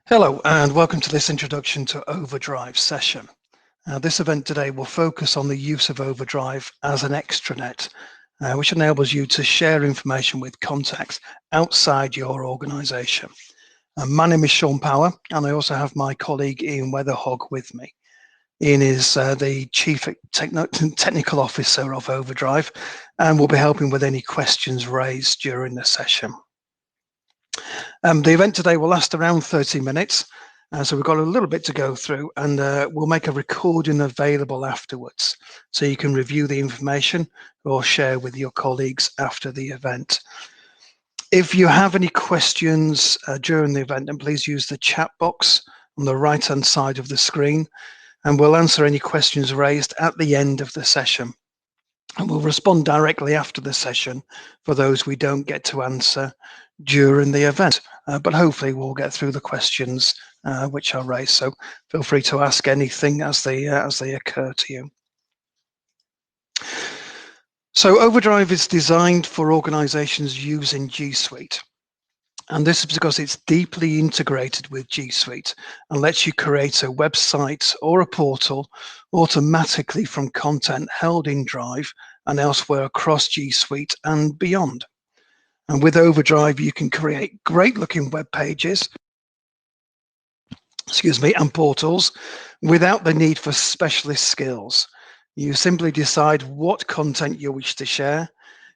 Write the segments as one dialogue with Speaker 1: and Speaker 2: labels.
Speaker 1: Hello and welcome to this introduction to Overdrive session. This event today will focus on the use of Overdrive as an extranet, which enables you to share information with contacts outside your organization. My name is Sean Power and I also have my colleague Ian Weatherhog with me. Ian is the Chief Technical Officer of Overdrive and will be helping with any questions raised during the session. The event today will last around 30 minutes, so we've got a little bit to go through, and we'll make a recording available afterwards, so you can review the information or share with your colleagues after the event. If you have any questions during the event, then please use the chat box on the right-hand side of the screen, and we'll answer any questions raised at the end of the session. And we'll respond directly after the session for those we don't get to answer during the event. But hopefully we'll get through the questions which are raised. So feel free to ask anything as they occur to you. So Overdrive is designed for organizations using G Suite. And this is because it's deeply integrated with G Suite and lets you create a website or a portal automatically from content held in Drive and elsewhere across G Suite and beyond. And with Overdrive, you can create great looking web pages, and portals without the need for specialist skills. You simply decide what content you wish to share,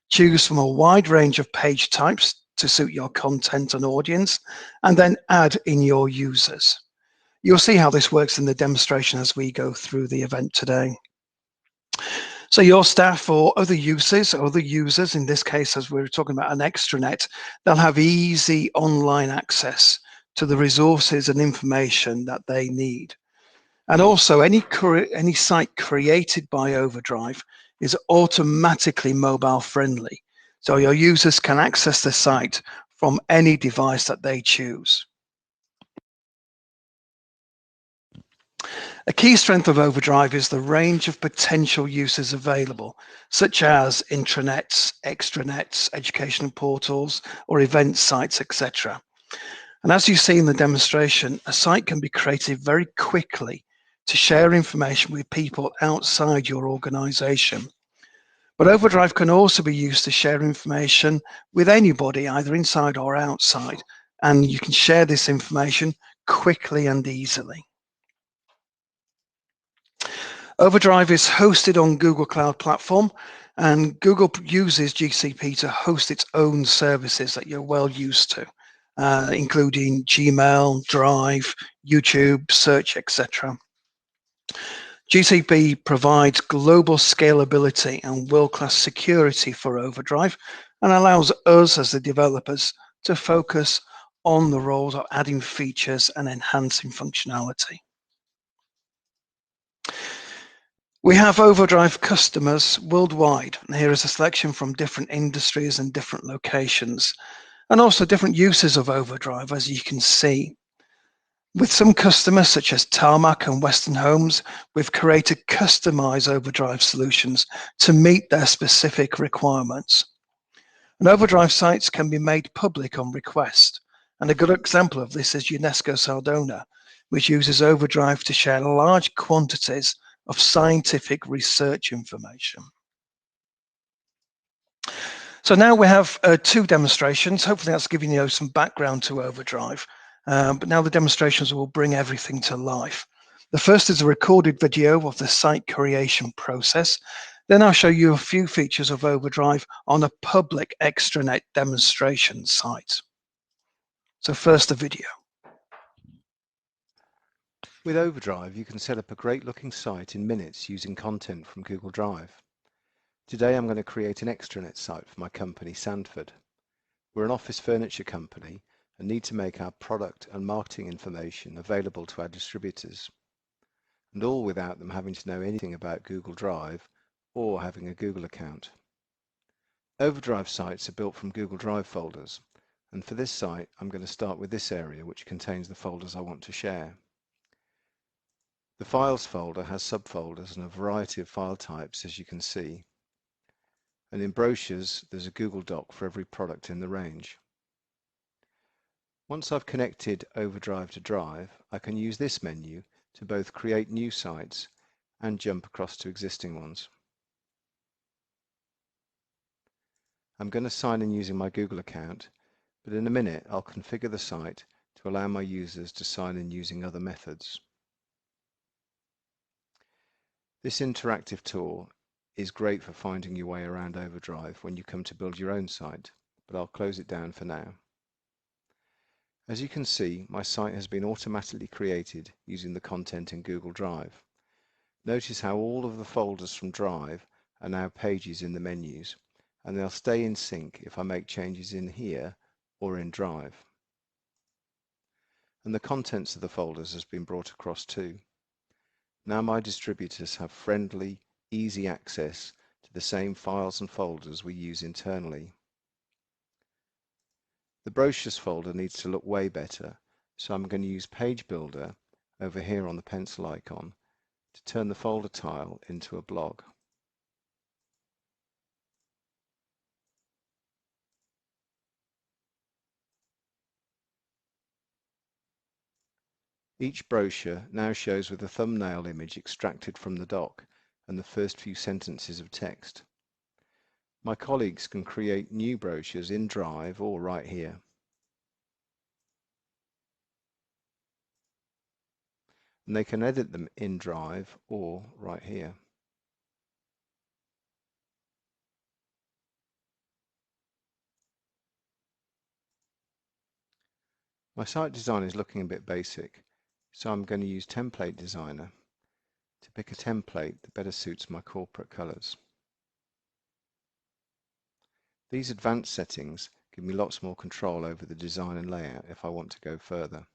Speaker 1: choose from a wide range of page types to suit your content and audience, and then add in your users. You'll see how this works in the demonstration as we go through the event today. So your staff or other users, in this case, as we're talking about an extranet, they'll have easy online access to the resources and information that they need. And also any site created by Overdrive is automatically mobile friendly. So your users can access the site from any device that they choose. A key strength of Overdrive is the range of potential uses available, such as intranets, extranets, educational portals, or event sites, etc. And as you see in the demonstration, a site can be created very quickly to share information with people outside your organization. But Overdrive can also be used to share information with anybody, either inside or outside, and you can share this information quickly and easily. Overdrive is hosted on Google Cloud Platform, and Google uses GCP to host its own services that you're well used to, including Gmail, Drive, YouTube, Search, etc. GCP provides global scalability and world-class security for Overdrive and allows us as the developers to focus on the roles of adding features and enhancing functionality. We have Overdrive customers worldwide, and here is a selection from different industries and different locations, and also different uses of Overdrive, as you can see. With some customers, such as Tarmac and Western Homes, we've created customized Overdrive solutions to meet their specific requirements. And Overdrive sites can be made public on request, and a good example of this is UNESCO Sardona, which uses Overdrive to share large quantities of scientific research information. So now we have two demonstrations. Hopefully that's giving you some background to Overdrive, but now the demonstrations will bring everything to life. The first is a recorded video of the site creation process. Then I'll show you a few features of Overdrive on a public extranet demonstration site. So first the video.
Speaker 2: With Overdrive, you can set up a great looking site in minutes using content from Google Drive. Today I'm going to create an extranet site for my company, Sandford. We're an office furniture company and need to make our product and marketing information available to our distributors, and all without them having to know anything about Google Drive or having a Google account. Overdrive sites are built from Google Drive folders, and for this site I'm going to start with this area, which contains the folders I want to share. The Files folder has subfolders and a variety of file types, as you can see. And in Brochures, there's a Google Doc for every product in the range. Once I've connected Overdrive to Drive, I can use this menu to both create new sites and jump across to existing ones. I'm going to sign in using my Google account, but in a minute I'll configure the site to allow my users to sign in using other methods. This interactive tool is great for finding your way around Overdrive when you come to build your own site, but I'll close it down for now. As you can see, my site has been automatically created using the content in Google Drive. Notice how all of the folders from Drive are now pages in the menus, and they'll stay in sync if I make changes in here or in Drive. And the contents of the folders has been brought across too. Now my distributors have friendly, easy access to the same files and folders we use internally. The brochures folder needs to look way better, so I'm going to use Page Builder over here on the pencil icon to turn the folder tile into a blog. Each brochure now shows with a thumbnail image extracted from the doc and the first few sentences of text. My colleagues can create new brochures in Drive or right here. And they can edit them in Drive or right here. My site design is looking a bit basic, so I'm going to use Template Designer to pick a template that better suits my corporate colors. These advanced settings give me lots more control over the design and layout if I want to go further.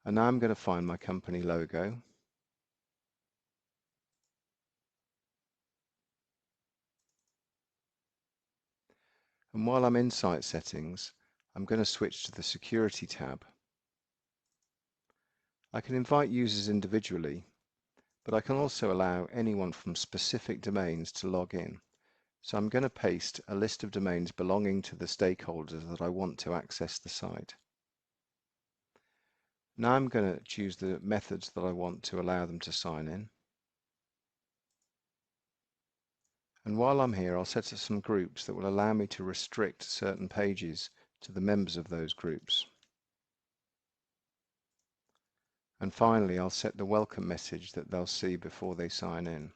Speaker 2: And now I'm going to find my company logo. And while I'm in site settings, I'm going to switch to the security tab. I can invite users individually, but I can also allow anyone from specific domains to log in. So I'm going to paste a list of domains belonging to the stakeholders that I want to access the site. Now I'm going to choose the methods that I want to allow them to sign in. And while I'm here, I'll set up some groups that will allow me to restrict certain pages to the members of those groups. And finally, I'll set the welcome message that they'll see before they sign in.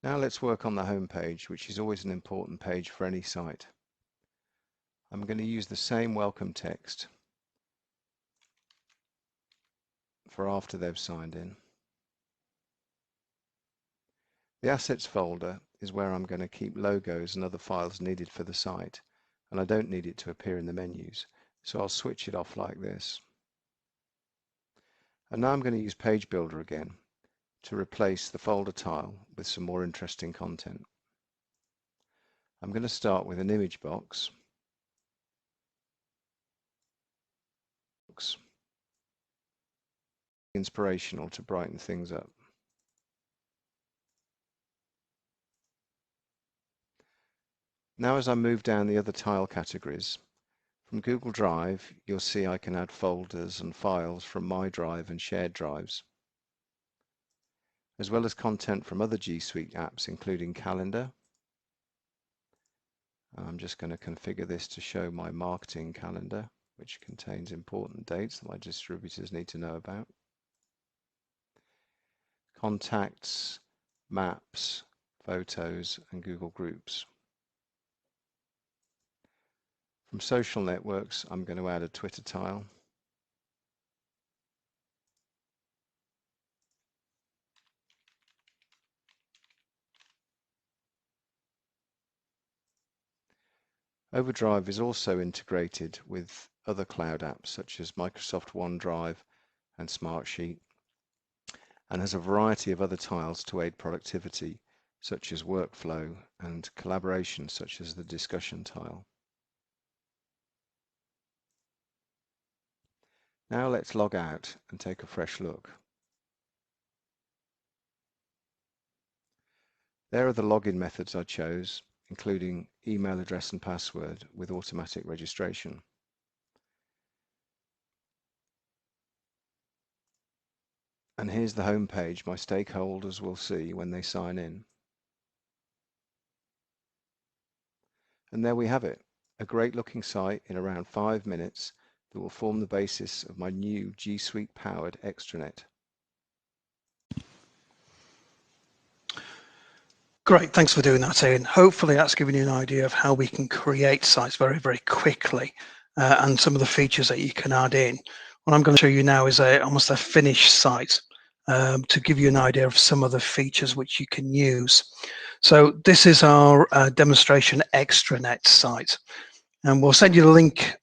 Speaker 2: Now let's work on the home page, which is always an important page for any site. I'm going to use the same welcome text for after they've signed in. The assets folder is where I'm going to keep logos and other files needed for the site, and I don't need it to appear in the menus, so I'll switch it off like this. And now I'm going to use Page Builder again to replace the folder tile with some more interesting content. I'm going to start with an image box. Inspirational to brighten things up. Now as I move down the other tile categories, from Google Drive you'll see I can add folders and files from my drive and shared drives, as well as content from other G Suite apps including Calendar. I'm just going to configure this to show my marketing calendar, which contains important dates that my distributors need to know about. Contacts, maps, photos, and Google Groups. From social networks, I'm going to add a Twitter tile. Overdrive is also integrated with other cloud apps such as Microsoft OneDrive and Smartsheet, and has a variety of other tiles to aid productivity, such as workflow, and collaboration, such as the discussion tile. Now let's log out and take a fresh look. There are the login methods I chose, including email address and password with automatic registration. And here's the home page my stakeholders will see when they sign in. And there we have it, a great looking site in around 5 minutes that will form the basis of my new G Suite powered extranet.
Speaker 1: Great, thanks for doing that, Ian. Hopefully that's given you an idea of how we can create sites very, very quickly and some of the features that you can add in. What I'm going to show you now is almost a finished site to give you an idea of some of the features which you can use. So this is our demonstration extranet site, and we'll send you the link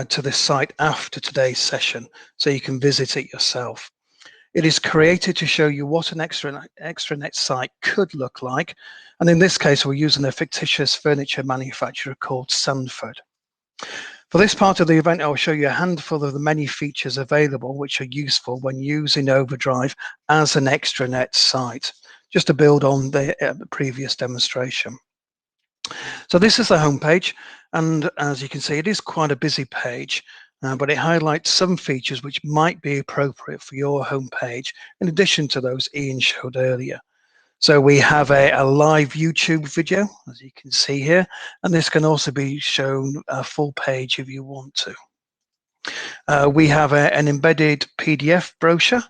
Speaker 1: to this site after today's session so you can visit it yourself. It is created to show you what an extranet site could look like. And in this case, we're using a fictitious furniture manufacturer called Sandford. For this part of the event, I'll show you a handful of the many features available which are useful when using Overdrive as an extranet site, just to build on the previous demonstration. So this is the home page, and as you can see, it is quite a busy page. But it highlights some features which might be appropriate for your homepage, in addition to those Ian showed earlier. So we have a live YouTube video, as you can see here, and this can also be shown a full page if you want to. We have an embedded PDF brochure,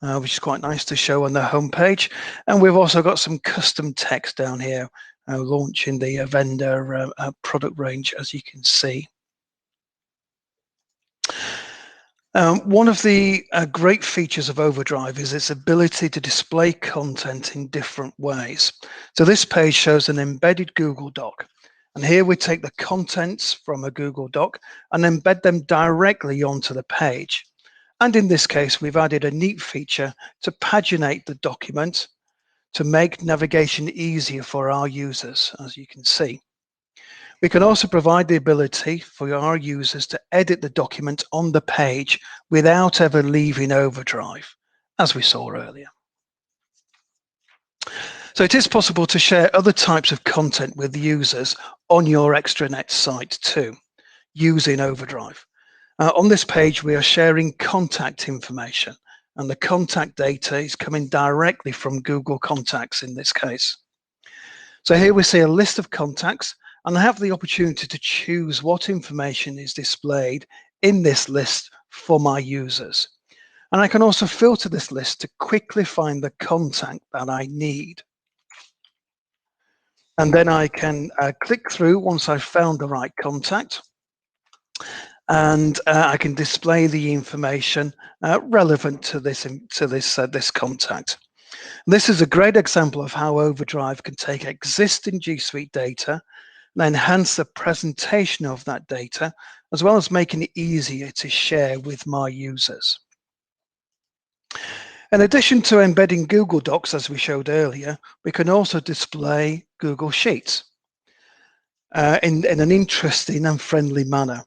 Speaker 1: which is quite nice to show on the homepage, and we've also got some custom text down here, launching the vendor product range, as you can see. One of the great features of Overdrive is its ability to display content in different ways. So this page shows an embedded Google Doc. And here we take the contents from a Google Doc and embed them directly onto the page. And in this case, we've added a neat feature to paginate the document to make navigation easier for our users, as you can see. We can also provide the ability for our users to edit the document on the page without ever leaving Overdrive, as we saw earlier. So it is possible to share other types of content with users on your extranet site too, using Overdrive. On this page, we are sharing contact information, and the contact data is coming directly from Google Contacts in this case. So here we see a list of contacts, and I have the opportunity to choose what information is displayed in this list for my users. And I can also filter this list to quickly find the contact that I need. And then I can click through once I've found the right contact, and I can display the information relevant to this contact. This is a great example of how Overdrive can take existing G Suite data and enhance the presentation of that data, as well as making it easier to share with my users. In addition to embedding Google Docs, as we showed earlier, we can also display Google Sheets in an interesting and friendly manner.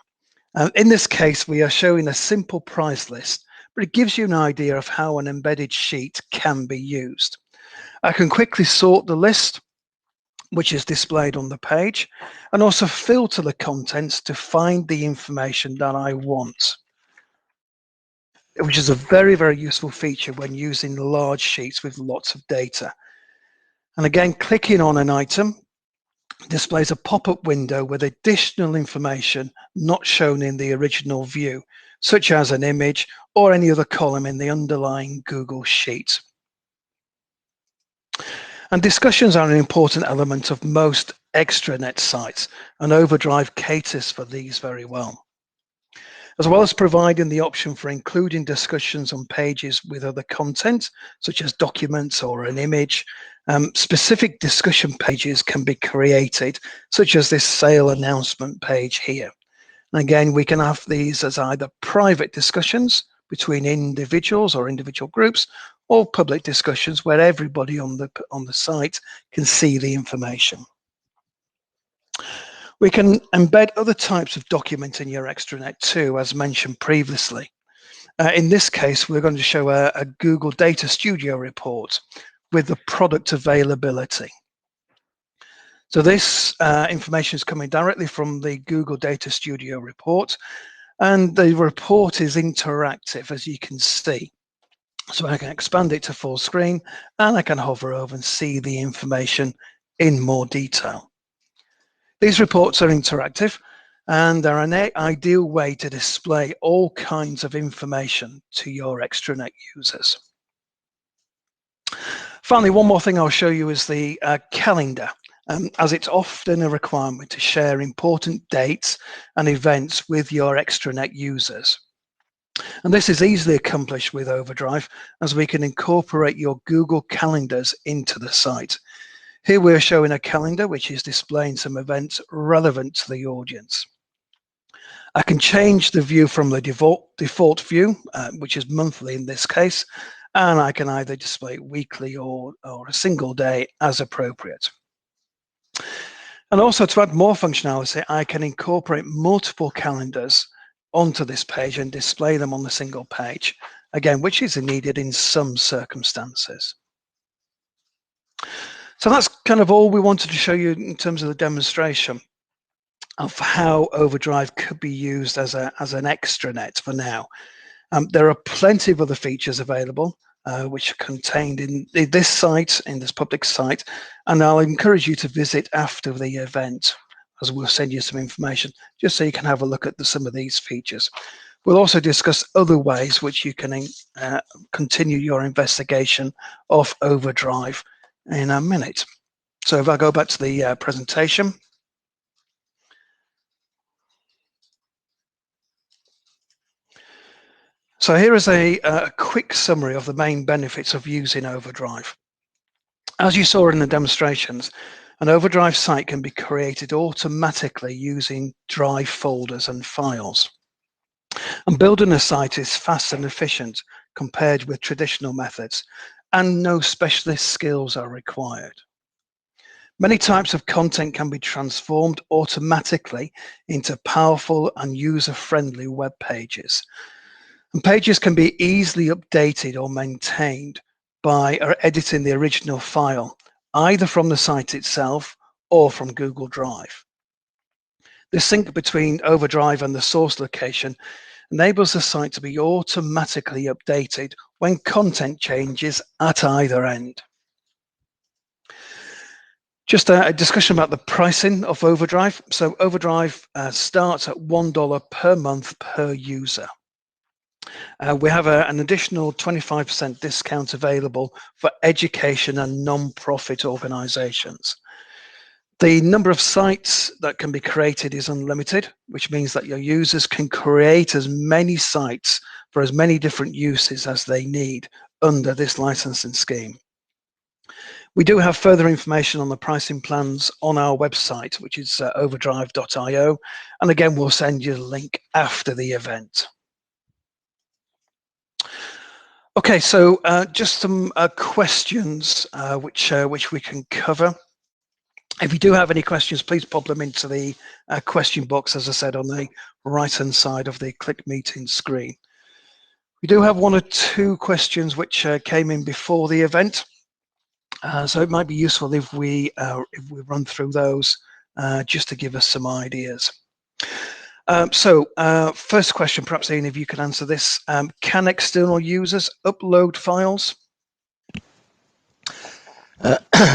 Speaker 1: In this case, we are showing a simple price list, but it gives you an idea of how an embedded sheet can be used. I can quickly sort the list, which is displayed on the page, and also filter the contents to find the information that I want, which is a very, very useful feature when using large sheets with lots of data. And again, clicking on an item displays a pop-up window with additional information not shown in the original view, such as an image or any other column in the underlying Google Sheet. And discussions are an important element of most extranet sites, and Overdrive caters for these very well. As well as providing the option for including discussions on pages with other content, such as documents or an image, specific discussion pages can be created, such as this sale announcement page here. And again, we can have these as either private discussions between individuals or individual groups, or public discussions where everybody on the site can see the information. We can embed other types of document in your extranet too, as mentioned previously. In this case, we're going to show a Google Data Studio report with the product availability. So this information is coming directly from the Google Data Studio report, and the report is interactive, as you can see. So I can expand it to full screen, and I can hover over and see the information in more detail. These reports are interactive, and they're an ideal way to display all kinds of information to your extranet users. Finally, one more thing I'll show you is the calendar, as it's often a requirement to share important dates and events with your extranet users. And this is easily accomplished with Overdrive, as we can incorporate your Google calendars into the site. Here we're showing a calendar which is displaying some events relevant to the audience. I can change the view from the default view, which is monthly in this case, and I can either display weekly or a single day as appropriate. And also, to add more functionality, I can incorporate multiple calendars onto this page and display them on the single page, again, which is needed in some circumstances. So that's kind of all we wanted to show you in terms of the demonstration of how Overdrive could be used as an extranet for now. There are plenty of other features available, which are contained in this site, in this public site, and I'll encourage you to visit after the event, as we'll send you some information, just so you can have a look at some of these features. We'll also discuss other ways which you can continue your investigation of Overdrive in a minute. So if I go back to the presentation. So here is a quick summary of the main benefits of using Overdrive. As you saw in the demonstrations, an Overdrive site can be created automatically using Drive folders and files. And building a site is fast and efficient compared with traditional methods, and no specialist skills are required. Many types of content can be transformed automatically into powerful and user-friendly web pages. And pages can be easily updated or maintained by editing the original file, either from the site itself or from Google Drive. The sync between Overdrive and the source location enables the site to be automatically updated when content changes at either end. Just a discussion about the pricing of Overdrive. So Overdrive starts at $1 per month per user. We have an additional 25% discount available for education and non-profit organizations. The number of sites that can be created is unlimited, which means that your users can create as many sites for as many different uses as they need under this licensing scheme. We do have further information on the pricing plans on our website, which is overdrive.io. And again, we'll send you the link after the event. Okay, so just some questions which we can cover. If you do have any questions, please pop them into the question box, as I said, on the right-hand side of the Click Meeting screen. We do have one or two questions which came in before the event, so it might be useful if we run through those just to give us some ideas. First question, perhaps Ian, if you could answer this. Can external users upload files?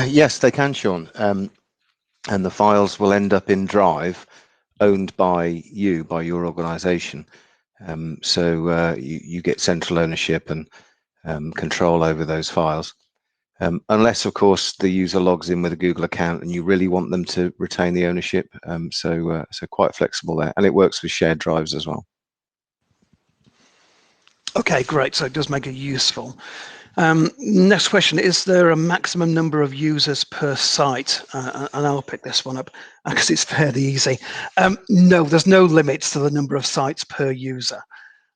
Speaker 2: Yes, they can, Sean. And the files will end up in Drive, owned by you, by your organization. You get central ownership and control over those files. Unless, of course, the user logs in with a Google account and you really want them to retain the ownership. So quite flexible there. And it works with shared drives as well.
Speaker 1: Okay, great. So it does make it useful. Next question, is there a maximum number of users per site? And I'll pick this one up because it's fairly easy. No, there's no limits to the number of sites per user.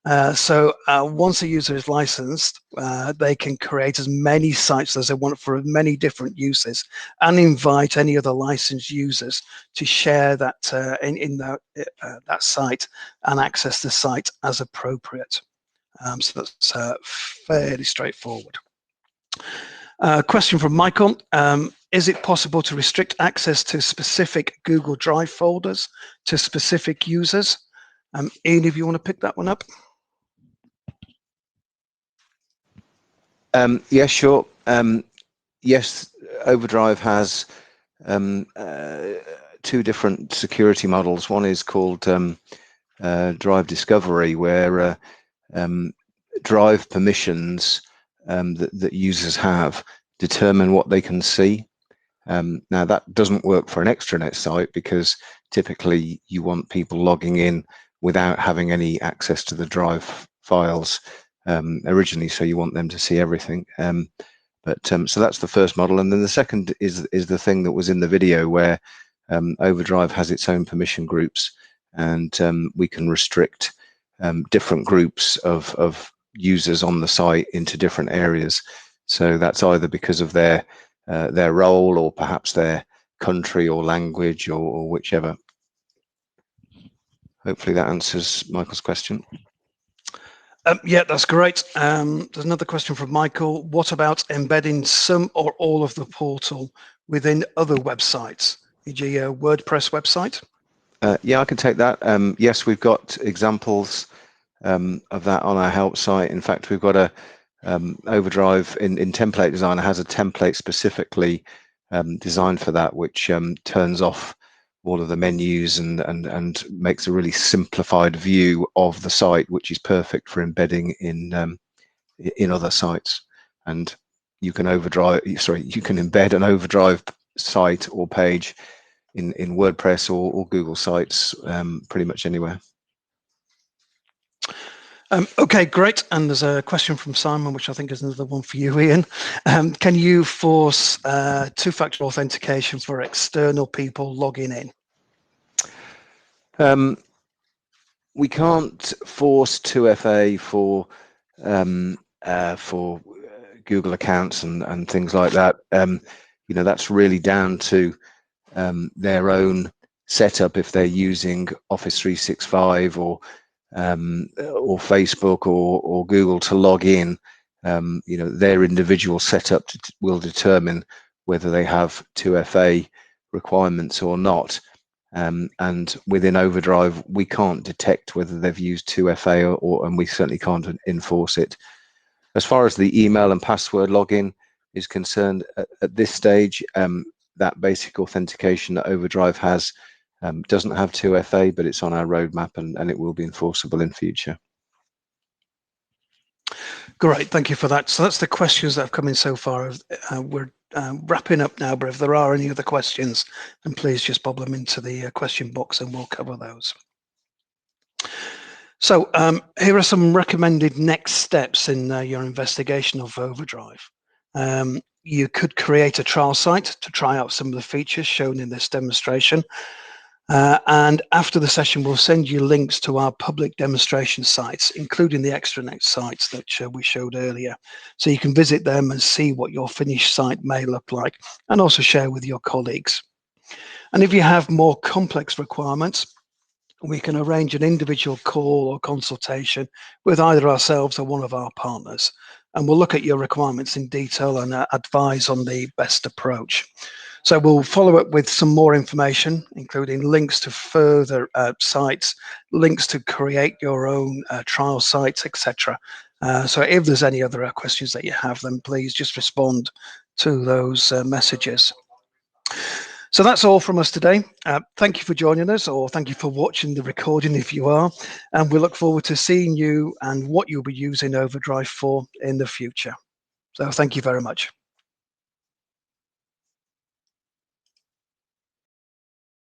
Speaker 1: Once a user is licensed, they can create as many sites as they want for many different uses and invite any other licensed users to share that that site and access the site as appropriate. So that's fairly straightforward. Question from Michael. Is it possible to restrict access to specific Google Drive folders to specific users? Ian, if you want to pick that one up.
Speaker 2: Yeah, sure. Yes, Overdrive has two different security models. One is called Drive Discovery, where Drive permissions that users have determine what they can see. Now, that doesn't work for an extranet site because typically you want people logging in without having any access to the Drive files originally, so you want them to see everything. So that's the first model, and then the second is the thing that was in the video where Overdrive has its own permission groups, and we can restrict different groups of users on the site into different areas. So that's either because of their role, or perhaps their country or language, or whichever. Hopefully that answers Michael's question.
Speaker 1: Yeah, that's great. There's another question from Michael. What about embedding some or all of the portal within other websites, e.g. a WordPress website?
Speaker 2: Yeah, I can take that. Yes, we've got examples of that on our help site. In fact, we've got a Overdrive in Template Designer has a template specifically designed for that, which turns off all of the menus and makes a really simplified view of the site, which is perfect for embedding in other sites. And you can embed an Overdrive site or page in WordPress or Google Sites pretty much anywhere.
Speaker 1: Okay, great. And there's a question from Simon, which I think is another one for you, Ian. Can you force two-factor authentication for external people logging in?
Speaker 2: We can't force 2FA for Google accounts and things like that. You know, that's really down to their own setup. If they're using Office 365 or Facebook or Google to log in, you know, their individual setup will determine whether they have 2FA requirements or not. And within Overdrive, we can't detect whether they've used 2FA and we certainly can't enforce it. As far as the email and password login is concerned, at this stage, that basic authentication that Overdrive has doesn't have 2FA, but it's on our roadmap and it will be enforceable in future.
Speaker 1: Great, thank you for that. So that's the questions that have come in so far. We're wrapping up now, but if there are any other questions, then please just bob them into the question box and we'll cover those. So here are some recommended next steps in your investigation of Overdrive. You could create a trial site to try out some of the features shown in this demonstration. And after the session, we'll send you links to our public demonstration sites, including the Extranet sites that we showed earlier. So you can visit them and see what your finished site may look like, and also share with your colleagues. And if you have more complex requirements, we can arrange an individual call or consultation with either ourselves or one of our partners. And we'll look at your requirements in detail and advise on the best approach. So we'll follow up with some more information, including links to further sites, links to create your own trial sites, etc. So if there's any other questions that you have, then please just respond to those messages. So that's all from us today. Thank you for joining us, or thank you for watching the recording if you are, and we look forward to seeing you and what you'll be using Overdrive for in the future. So thank you very much.